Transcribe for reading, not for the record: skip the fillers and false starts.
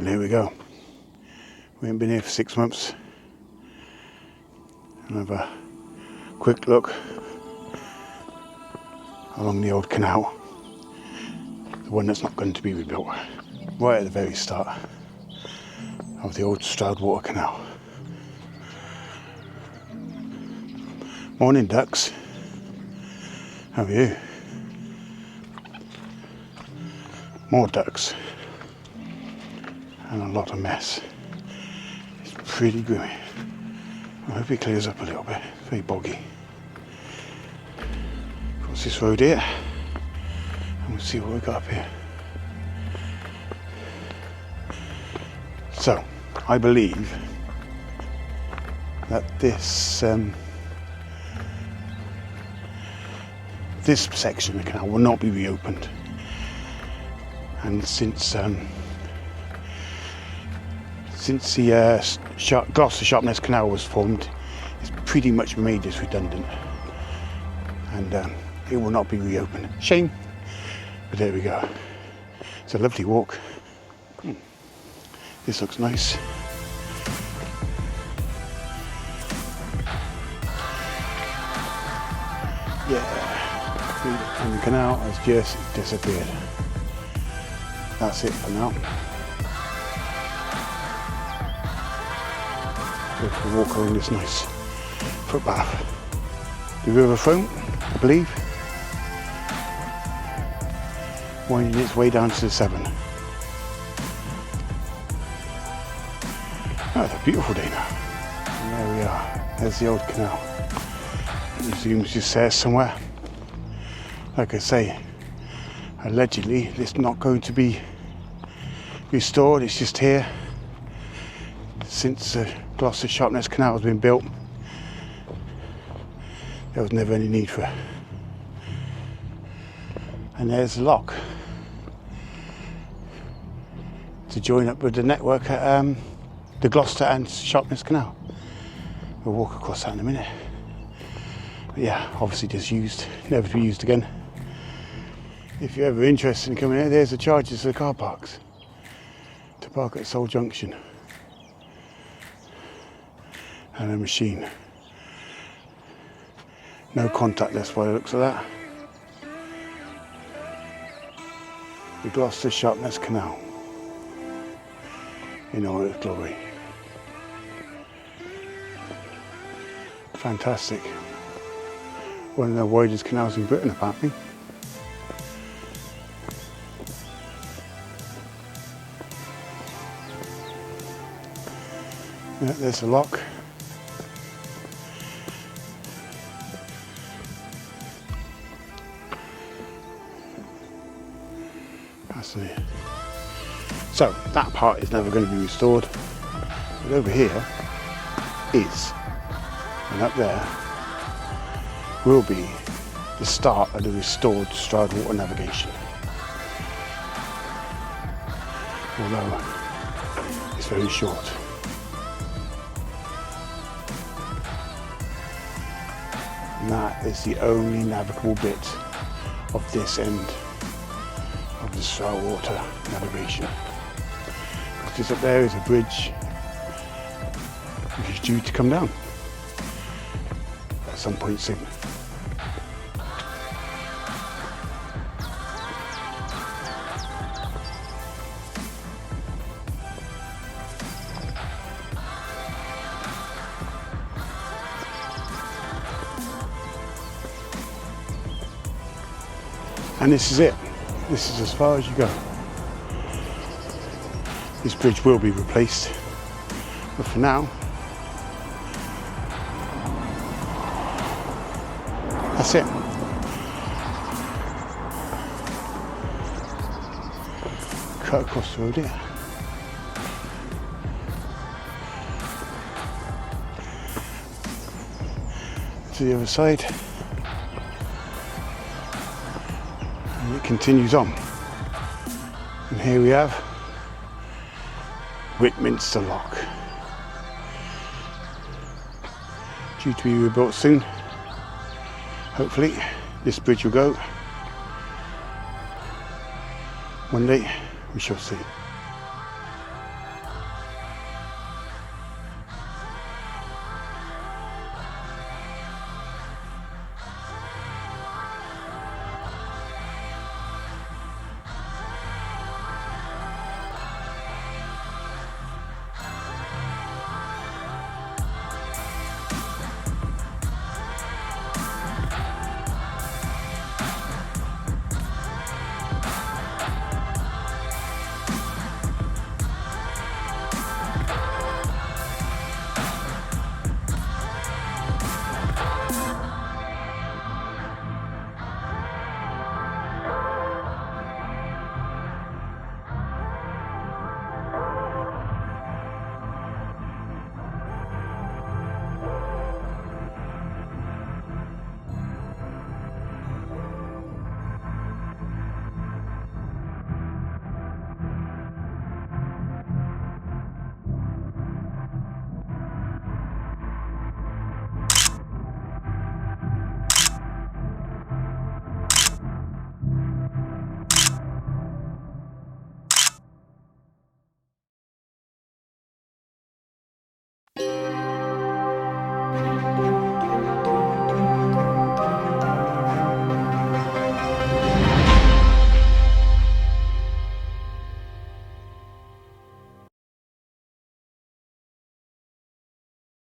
And here we go. We haven't been here for 6 months. And have a quick look along the old canal, the one that's not going to be rebuilt, right at the very start of the old Stroudwater Canal. Morning ducks, how are you? More ducks and a lot of mess. It's pretty gloomy. I hope it clears up a little bit. Very boggy. Across this road here, and we'll see what we've got up here. So, I believe that this section of the canal will not be reopened. And since the Gloucester and Sharpness Canal was formed, it's pretty much made this redundant, and it will not be reopened. Shame, but there we go. It's a lovely walk. This looks nice. Yeah, and the canal has just disappeared. That's it for now. So we walk along this nice footpath. The River Severn, I believe, winding its way down to the Severn. Oh, it's a beautiful day now. And there we are. There's the old canal. It seems just there somewhere. Like I say, allegedly it's not going to be restored. It's just here since the Gloucester and Sharpness Canal has been built. There was never any need for it. And there's the lock to join up with the network at the Gloucester and Sharpness Canal. We'll walk across that in a minute. But yeah, obviously disused, never to be used again. If you're ever interested in coming here, there's the charges for the car parks to park at Saul Junction. And a machine. No contactless by the looks of that. The Gloucester and Sharpness Canal in all its glory. Fantastic. One of the widest canals in Britain, apparently. Yeah, there's the lock. That's it. So that part is never going to be restored. But over here is, and up there will be the start of the restored Stroudwater navigation. Although it's very short. And that is the only navigable bit of this end of the Stroudwater navigation. Because just up there is a bridge which is due to come down at some point soon. And this is it. This is as far as you go. This bridge will be replaced, but for now, that's it. Cut across the road here. To the other side. And it continues on. And here we have Whitminster Lock. Due to be rebuilt soon. Hopefully this bridge will go. One day we shall see.